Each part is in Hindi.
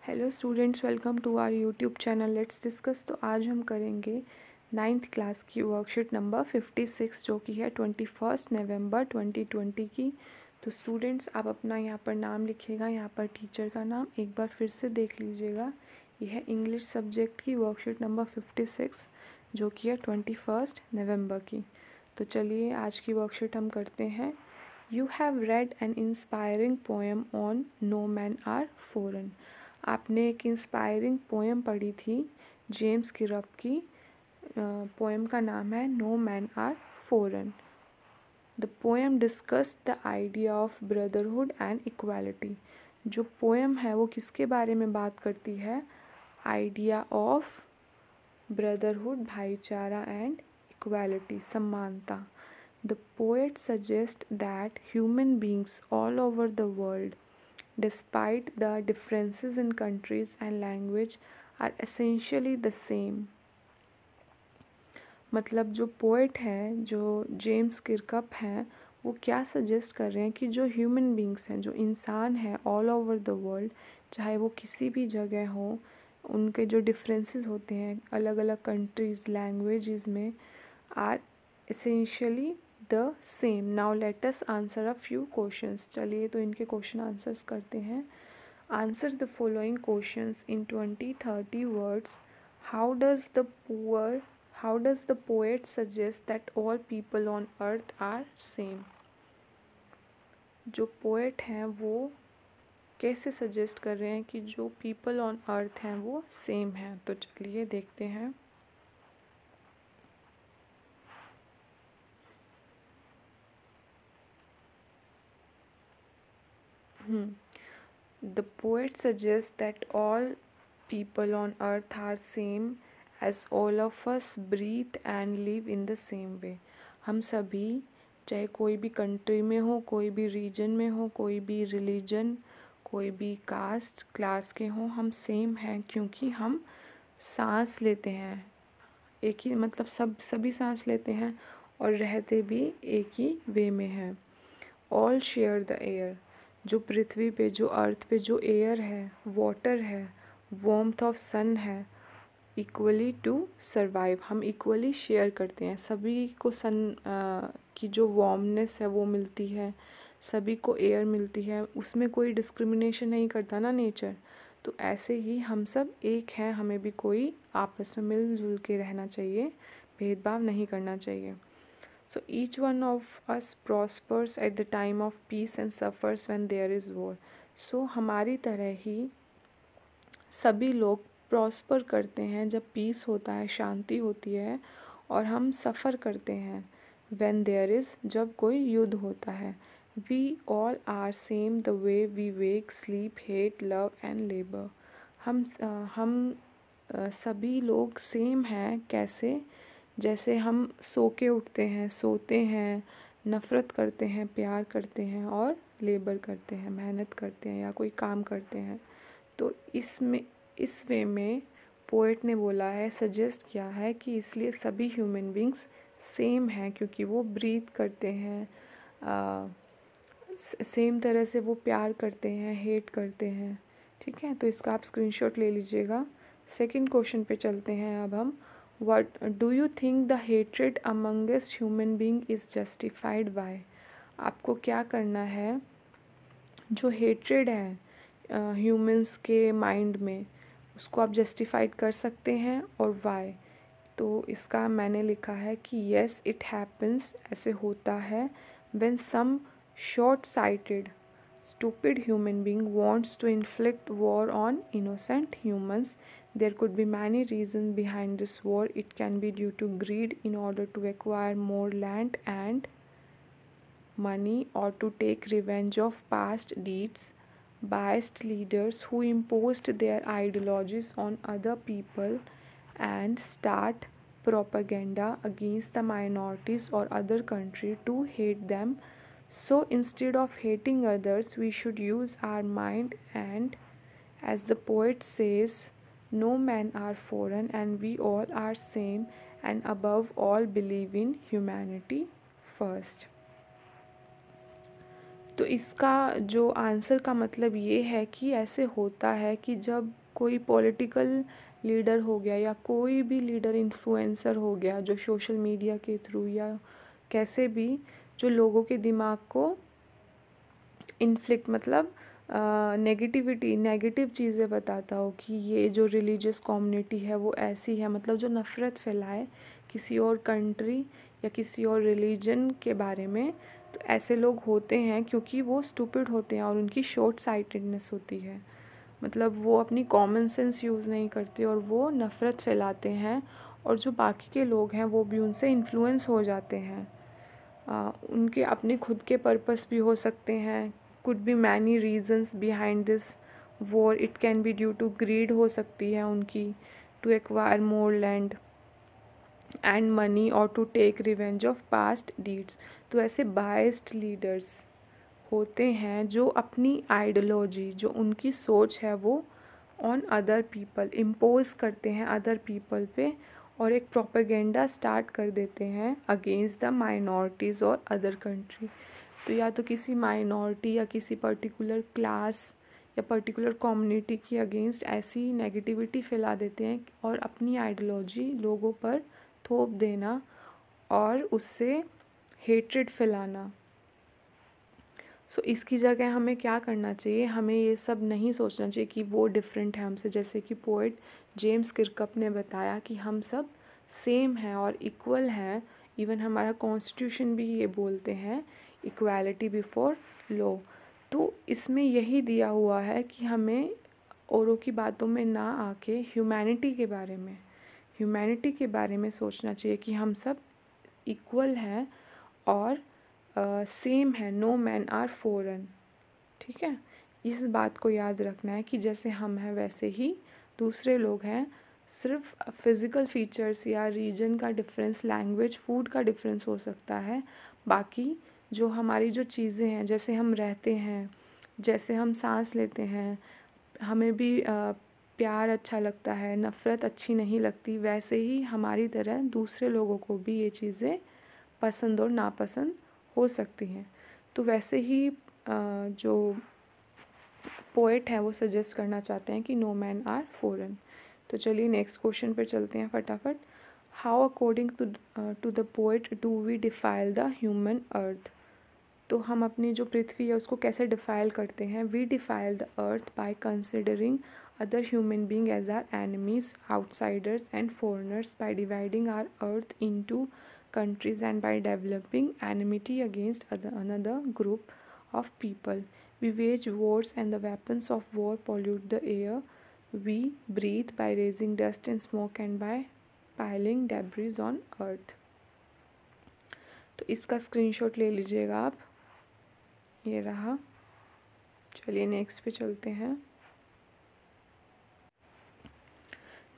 Hello students, welcome to our YouTube channel let's discuss. तो आज हम करेंगे 9th क्लास की वर्कशीट नंबर 56 जो कि है 21 नवंबर 2020 की। तो स्टूडेंट्स आप अपना यहाँ पर नाम लिखिएगा, यहाँ पर टीचर का नाम एक बार फिर से देख लीजिएगा। यह है इंग्लिश सब्जेक्ट की वर्कशीट नंबर 56 जो कि है 21 नवंबर की। तो चलिए आज की वर्कशीट हम करते हैं। You have read an inspiring poem on no men are foreign. आपने एक इंस्पायरिंग पोएम पढ़ी थी जेम्स किरप की। पोएम का नाम है no men are foreign. The poem discussed the idea of brotherhood and equality. जो पोएम है वो किसके बारे में बात करती है? आइडिया ऑफ ब्रदरहुड, भाईचारा, एंड इक्वालिटी, समानता। The poet suggest that human beings all over the world despite the differences in countries and language are essentially the same। मतलब जो पोएट हैं, जो जेम्स किरकप हैं, वो क्या सजेस्ट कर रहे हैं कि जो ह्यूमन बींग्स हैं, जो इंसान हैं ऑल ओवर द वर्ल्ड, चाहे वो किसी भी जगह हो, उनके जो डिफरेंसेस होते हैं अलग अलग कंट्रीज़ लैंग्वेजेस में, are essentially the same. Now let us answer a few questions. चलिए तो इनके क्वेश्चन आंसर्स करते हैं। Answer the following questions in 20-30 words. How does the poet suggest that all people on earth are same. जो पोएट हैं वो कैसे सजेस्ट कर रहे हैं कि जो पीपल ऑन अर्थ हैं वो सेम हैं। तो चलिए देखते हैं। The poet suggests that all people on earth are same as all of us breathe and live in the same way। हम सभी, चाहे कोई भी कंट्री में हो, कोई भी रीजन में हो, कोई भी रिलीजन, कोई भी कास्ट क्लास के हों, हम सेम हैं क्योंकि हम सांस लेते हैं एक ही, मतलब सभी सांस लेते हैं और रहते भी एक ही वे में हैं। All share the air. जो पृथ्वी पे, जो अर्थ पे जो एयर है, वाटर है, वार्मथ ऑफ सन है, इक्वली टू सर्वाइव। हम इक्वली शेयर करते हैं, सभी को सन की जो वार्मनेस है वो मिलती है, सभी को एयर मिलती है, उसमें कोई डिस्क्रिमिनेशन नहीं करता ना नेचर। तो ऐसे ही हम सब एक हैं, हमें भी कोई आपस में मिलजुल के रहना चाहिए, भेदभाव नहीं करना चाहिए। So each one of us prospers at the time of peace and suffers when there is war। So हमारी तरह ही सभी लोग प्रॉस्पर करते हैं जब पीस होता है, शांति होती है, और हम सफ़र करते हैं when there is, जब कोई युद्ध होता है। We all are same the way we wake, sleep, hate, love and labor। हम सभी लोग सेम हैं। कैसे? जैसे हम सो के उठते हैं, सोते हैं, नफ़रत करते हैं, प्यार करते हैं और लेबर करते हैं, मेहनत करते हैं या कोई काम करते हैं। तो इस वे में पोएट ने बोला है, सजेस्ट किया है कि इसलिए सभी ह्यूमन बींग्स सेम हैं क्योंकि वो ब्रीथ करते हैं, सेम तरह से वो प्यार करते हैं, हेट करते हैं। ठीक है, तो इसका आप स्क्रीनशॉट ले लीजिएगा। सेकंड क्वेश्चन पे चलते हैं अब हम। What do you think the hatred amongst human being is justified by? आपको क्या करना है? जो हेट्रेड है ह्यूमंस के माइंड में, उसको आप जस्टिफाइड कर सकते हैं, और वाई? तो इसका मैंने लिखा है कि yes it happens, ऐसे होता है, when some short-sighted stupid human being wants to inflict war on innocent humans। There could be many reasons behind this war। It can be due to greed in order to acquire more land and money, or to take revenge of past deeds, biased leaders who imposed their ideologies on other people and start propaganda against the minorities or other country to hate them। So instead of hating others, we should use our mind, and as the poet says, no man are foreign and we all are same, and above all believe in humanity first। तो इसका जो आंसर का मतलब ये है कि ऐसे होता है कि जब कोई पॉलिटिकल लीडर हो गया या कोई भी लीडर इन्फ्लुएंसर हो गया जो सोशल मीडिया के थ्रू या कैसे भी जो लोगों के दिमाग को इन्फ्लिक्ट मतलब नेगेटिव चीज़ें बताता हो कि ये जो रिलीजियस कम्युनिटी है वो ऐसी है, मतलब जो नफ़रत फैलाए किसी और कंट्री या किसी और रिलीजन के बारे में, तो ऐसे लोग होते हैं क्योंकि वो स्टूपिड होते हैं और उनकी शॉर्ट साइटेडनेस होती है। मतलब वो अपनी कॉमन सेंस यूज़ नहीं करते और वो नफ़रत फैलाते हैं और जो बाकी के लोग हैं वो भी उनसे इन्फ्लुएंस हो जाते हैं। उनके अपने खुद के पर्पस भी हो सकते हैं, could be many reasons behind this war, it can be due to greed हो सकती है उनकी, to acquire more land and money और to take revenge of past deeds. तो ऐसे बायस्ड लीडर्स होते हैं जो अपनी आइडियोलॉजी, जो उनकी सोच है वो ऑन अदर पीपल इम्पोज करते हैं अदर पीपल पे और एक प्रोपेगेंडा स्टार्ट कर देते हैं अगेंस्ट द माइनॉरिटीज़ और अदर कंट्री। तो या तो किसी माइनॉरिटी या किसी पर्टिकुलर क्लास या पर्टिकुलर कम्युनिटी की अगेंस्ट ऐसी नेगेटिविटी फैला देते हैं और अपनी आइडियोलॉजी लोगों पर थोप देना और उससे हेट्रेड फैलाना। सो इसकी जगह हमें क्या करना चाहिए, हमें ये सब नहीं सोचना चाहिए कि वो डिफरेंट है हमसे। जैसे कि पोएट जेम्स किरकप ने बताया कि हम सब सेम हैं और इक्वल हैं, इवन हमारा कॉन्स्टिट्यूशन भी ये बोलते हैं इक्वालिटी बिफोर लॉ। तो इसमें यही दिया हुआ है कि हमें औरों की बातों में ना आके ह्यूमैनिटी के बारे में सोचना चाहिए कि हम सब इक्वल हैं और सेम है, नो मैन आर फॉरेन। ठीक है, इस बात को याद रखना है कि जैसे हम हैं वैसे ही दूसरे लोग हैं, सिर्फ फिज़िकल फीचर्स या रीजन का डिफरेंस, लैंग्वेज, फूड का डिफरेंस हो सकता है, बाकी जो हमारी जो चीज़ें हैं, जैसे हम रहते हैं, जैसे हम सांस लेते हैं, हमें भी प्यार अच्छा लगता है, नफ़रत अच्छी नहीं लगती, वैसे ही हमारी तरह दूसरे लोगों को भी ये चीज़ें पसंद और नापसंद हो सकती हैं। तो वैसे ही जो पोएट है वो सजेस्ट करना चाहते हैं कि नो मैन आर फॉरेन। तो चलिए नेक्स्ट क्वेश्चन पर चलते हैं फटाफट। How according to the poet do we defile the human earth. तो हम अपनी जो पृथ्वी है उसको कैसे डिफाइल करते हैं। We defile the earth by considering other human being as our enemies, outsiders and foreigners, by dividing our earth into countries and by developing enmity against another group of people. We wage wars and the weapons of war pollute the air we breathe by raising dust and smoke and by piling debris on earth. तो इसका स्क्रीनशॉट ले लीजिएगा आप, ये रहा। चलिए नेक्स्ट पे चलते हैं।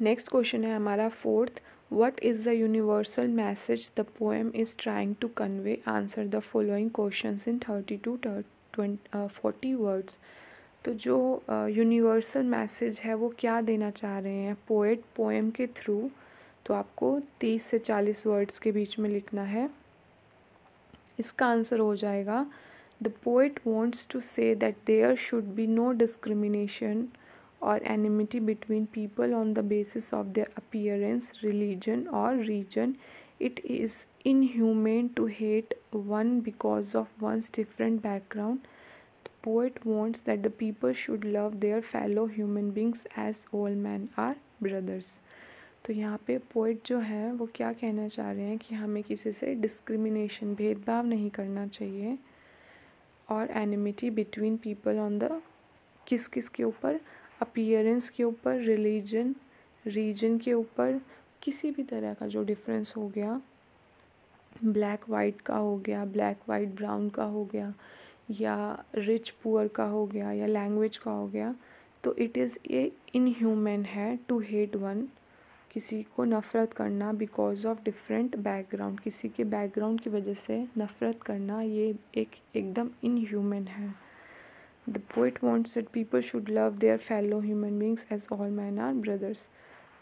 नेक्स्ट क्वेश्चन है हमारा fourth. What is the universal message the poem is trying to convey. Answer the following questions in 30 to 40 words. तो जो यूनिवर्सल मैसेज है वो क्या देना चाह रहे हैं पोएट पोएम के थ्रू, तो आपको 30 से 40 वर्ड्स के बीच में लिखना है। इसका आंसर हो जाएगा the poet wants to say that there should be no discrimination or enmity between people on the basis of their appearance, religion or region. It is inhumane to hate one because of one's different background. The poet wants that the people should love their fellow human beings as all men are brothers. तो यहाँ पे पोइट जो है वो क्या कहना चाह रहे हैं कि हमें किसी से डिस्क्रिमिनेशन, भेदभाव नहीं करना चाहिए, और enmity between people on the किस किस के ऊपर, अपीयरेंस के ऊपर, रिलीजन, रीजन के ऊपर, किसी भी तरह का जो डिफरेंस हो गया, ब्लैक वाइट का हो गया, ब्लैक वाइट ब्राउन का हो गया, या रिच पुअर का हो गया, या लैंग्वेज का हो गया, तो इट इज़ ए इनह्यूमन है टू हेट वन, किसी को नफ़रत करना बिकॉज ऑफ डिफरेंट बैकग्राउंड, किसी के बैकग्राउंड की वजह से नफ़रत करना, ये एकदम इनह्यूमन है। The poet wants that people should love their fellow human beings as all men are brothers.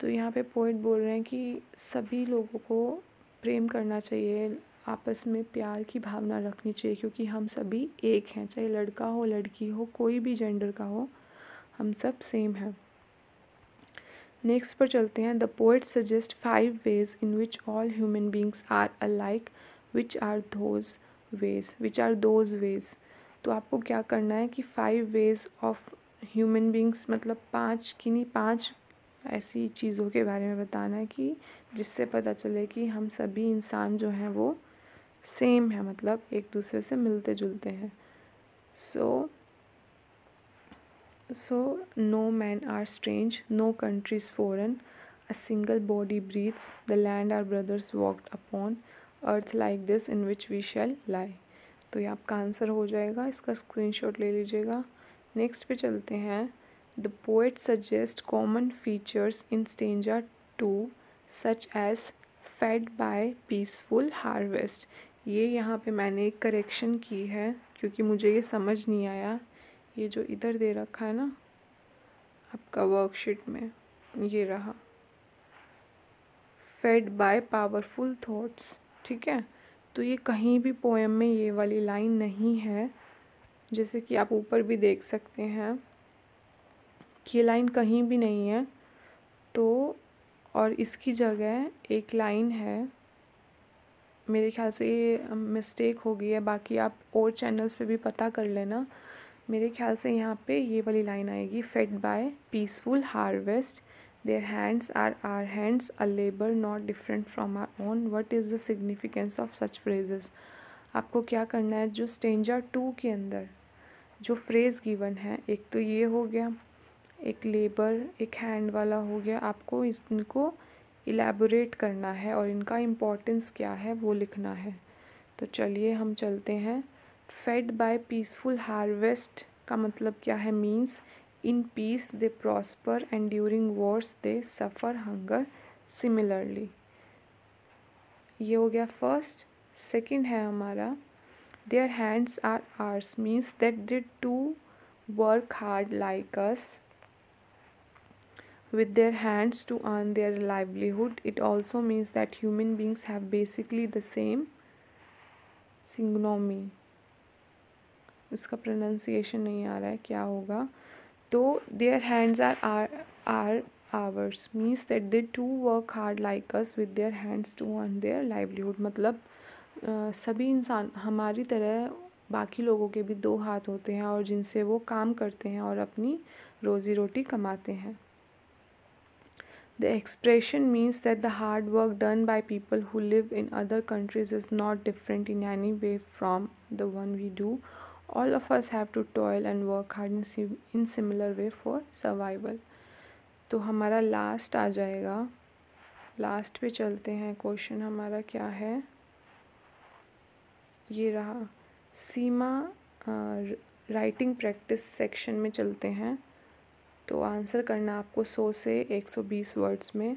तो यहाँ पे पोइट बोल रहे हैं कि सभी लोगों को प्रेम करना चाहिए, आपस में प्यार की भावना रखनी चाहिए, क्योंकि हम सभी एक हैं, चाहे लड़का हो लड़की हो, कोई भी जेंडर का हो, हम सब सेम हैं। नेक्स्ट पर चलते हैं। The poet suggest 5 ways in which all human beings are alike, which are those ways. तो आपको क्या करना है कि 5 वेज ऑफ ह्यूमन बींग्स, मतलब 5 ऐसी चीज़ों के बारे में बताना है कि जिससे पता चले कि हम सभी इंसान जो हैं वो सेम है, मतलब एक दूसरे से मिलते जुलते हैं। So no men are strange, no country is foreign, a single body breathes, the land our brothers walked upon, earth like this in which we shall lie। तो ये आपका आंसर हो जाएगा, इसका स्क्रीनशॉट ले लीजिएगा। नेक्स्ट पे चलते हैं। The poet suggest common features in stanza 2 such as fed by peaceful harvest. ये यहाँ पे मैंने एक करेक्शन की है क्योंकि मुझे ये समझ नहीं आया। ये जो इधर दे रखा है ना आपका वर्कशीट में, ये रहा, फेड बाय पावरफुल थॉट्स, ठीक है। तो ये कहीं भी पोएम में ये वाली लाइन नहीं है, जैसे कि आप ऊपर भी देख सकते हैं कि ये लाइन कहीं भी नहीं है। तो और इसकी जगह एक लाइन है, मेरे ख्याल से ये मिस्टेक हो गई है, बाकी आप और चैनल्स पे भी पता कर लेना। मेरे ख्याल से यहाँ पे ये वाली लाइन आएगी, fed by peaceful harvest, their hands are our hands, a labour not different from our own, what is the significance of such phrases. आपको क्या करना है, जो स्टेंजा 2 के अंदर जो फ्रेज़ गिवन है, एक तो ये हो गया, एक लेबर, एक हैंड वाला हो गया, आपको इनको इलेबोरेट करना है और इनका इम्पोर्टेंस क्या है वो लिखना है। तो चलिए हम चलते हैं। फेड बाय पीसफुल हार्वेस्ट का मतलब क्या है, means in peace they prosper and during wars they suffer hunger similarly. ये हो गया फर्स्ट। सेकंड है हमारा, their hands are ours, means that they to work hard like us with their hands to earn their livelihood. It also means that human beings have basically the same synonymy। इसका प्रोनाउंसिएशन नहीं आ रहा है, क्या होगा। तो their hands are ours means that they too work hard like us with their hands to earn their livelihood। मतलब सभी इंसान हमारी तरह बाकी लोगों के भी 2 हाथ होते हैं और जिनसे वो काम करते हैं और अपनी रोज़ी रोटी कमाते हैं। The expression means that the hard work done by people who live in other countries is not different in any way from the one we do. All of us have to toil and work hard in similar way for survival। तो हमारा लास्ट आ जाएगा, लास्ट पे चलते हैं। क्वेश्चन हमारा क्या है, ये रहा। सीमा राइटिंग प्रैक्टिस सेक्शन में चलते हैं। तो आंसर करना आपको 100 से 120 वर्ड्स में।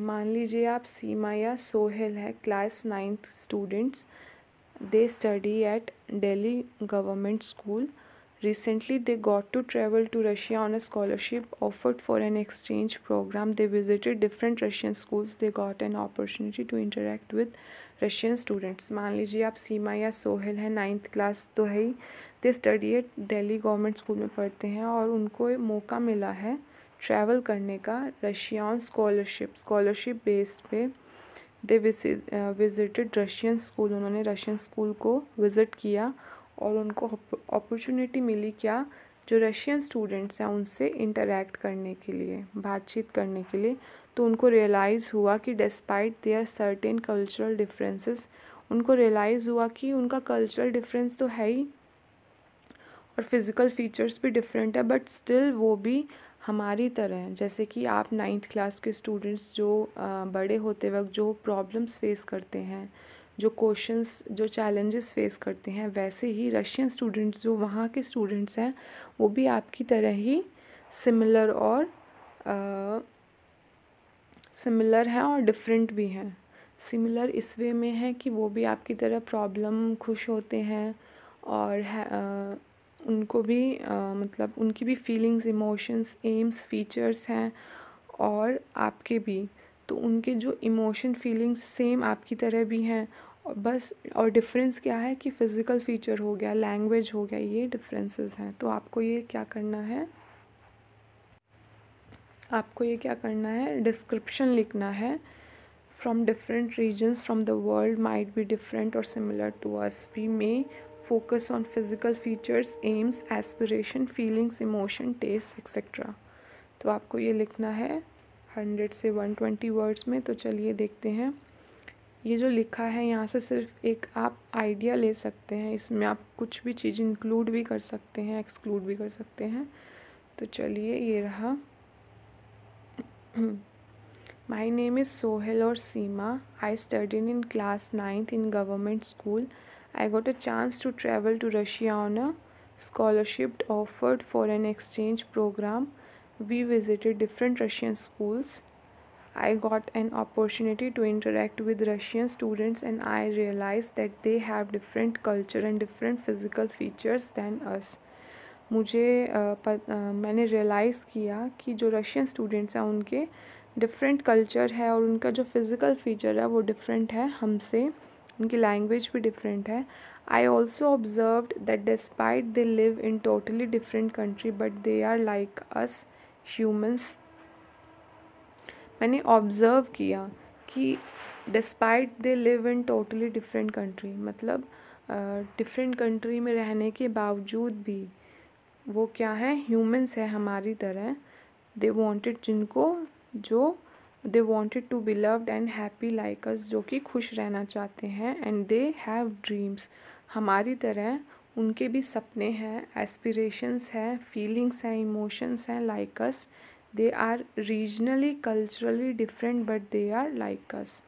मान लीजिए आप सीमा या सोहेल है, class 9th students, they study at Delhi government school. Recently they got to travel to Russia on a scholarship offered for an exchange program. They visited different Russian schools. They got an opportunity to interact with Russian students। मान लीजिए आप सीमा या सोहेल है, 9th क्लास तो है ही, they study at Delhi government school में पढ़ते हैं और उनको मौका मिला है ट्रैवल करने का रशिया ऑन स्कॉलरशिप बेस्ड पे। दे विजिटेड रशियन स्कूल, उन्होंने रशियन स्कूल को विज़िट किया और उनको अपॉर्चुनिटी मिली क्या, जो रशियन स्टूडेंट्स हैं उनसे इंटरेक्ट करने के लिए, बातचीत करने के लिए। तो उनको रियलाइज़ हुआ कि despite there certain cultural differences, उनको रियलाइज़ हुआ कि उनका कल्चरल डिफरेंस तो है ही और फिज़िकल फीचर्स भी डिफरेंट है, बट स्टिल वो भी हमारी तरह हैं। जैसे कि आप 9th क्लास के स्टूडेंट्स जो बड़े होते वक्त जो प्रॉब्लम्स फेस करते हैं, जो क्वेश्चंस, जो चैलेंजेस फेस करते हैं, वैसे ही रशियन स्टूडेंट्स जो वहाँ के स्टूडेंट्स हैं वो भी आपकी तरह ही सिमिलर हैं और डिफरेंट भी हैं। सिमिलर इस वे में है कि वो भी आपकी तरह प्रॉब्लम खुश होते हैं और उनको भी मतलब उनकी भी फीलिंग्स, इमोशंस, एम्स, फीचर्स हैं और आपके भी। तो उनके जो इमोशन, फीलिंग्स सेम आपकी तरह भी हैं और बस, और डिफरेंस क्या है कि फ़िज़िकल फीचर हो गया, लैंग्वेज हो गया, ये डिफरेंसेस हैं। तो आपको ये क्या करना है, आपको ये क्या करना है, डिस्क्रिप्शन लिखना है। From different regions from the world might be different or similar to us. We may focus on physical features, aims, aspiration, feelings, emotion, taste, etc. तो आपको ये लिखना है 100 से 120 वर्ड्स में। तो चलिए देखते हैं। ये जो लिखा है यहाँ से सिर्फ एक आप आइडिया ले सकते हैं, इसमें आप कुछ भी चीज़ इंक्लूड भी कर सकते हैं, एक्सक्लूड भी कर सकते हैं। तो चलिए ये रहा। My name is Sohel or Seema. I studied in class 9th in government school. I got a chance to travel to Russia on a scholarship offered for an exchange program. We visited different Russian schools. I got an opportunity to interact with Russian students and I realized that they have different culture and different physical features than us. मैंने रियलाइज़ किया कि जो रशियन स्टूडेंट्स हैं उनके डिफरेंट कल्चर है और उनका जो फिज़िकल फीचर है वो डिफरेंट है हमसे, उनकी लैंग्वेज भी डिफरेंट है। I also observed that despite they live in totally different country but they are like us humans. मैंने ऑब्ज़र्व किया कि despite they live in totally different country, मतलब डिफरेंट कंट्री में रहने के बावजूद भी वो क्या है, ह्यूमंस है हमारी तरह। They wanted they wanted to be loved and happy like us, जो कि खुश रहना चाहते हैं। एंड दे हैव ड्रीम्स, हमारी तरह उनके भी सपने हैं, एस्पिरेशंस हैं, फीलिंग्स हैं, इमोशंस हैं like us. They are regionally culturally different but they are like us.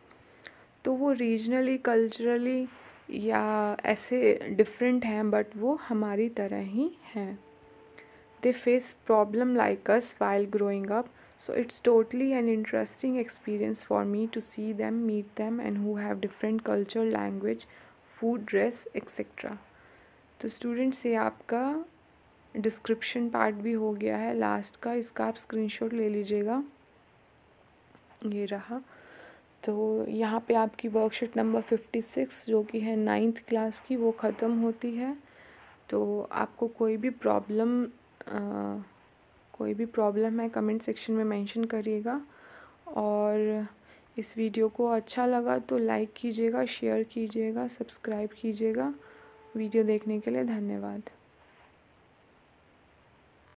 तो वो रीजनली कल्चरली या ऐसे डिफरेंट हैं बट वो हमारी तरह ही हैं। They face problem like us while growing up, so it's totally an interesting experience for me to see them, meet them, and who have different culture, language, food, dress, etc. तो स्टूडेंट्स ये आपका डिस्क्रिप्शन पार्ट भी हो गया है लास्ट का, इसका आप स्क्रीनशॉट ले लीजिएगा। ये रहा। तो यहाँ पे आपकी वर्कशीट नंबर 56 जो कि है 9th क्लास की वो ख़त्म होती है। तो आपको कोई भी प्रॉब्लम है कमेंट सेक्शन में मेंशन करिएगा। और इस वीडियो को अच्छा लगा तो लाइक कीजिएगा, शेयर कीजिएगा, सब्सक्राइब कीजिएगा। वीडियो देखने के लिए धन्यवाद।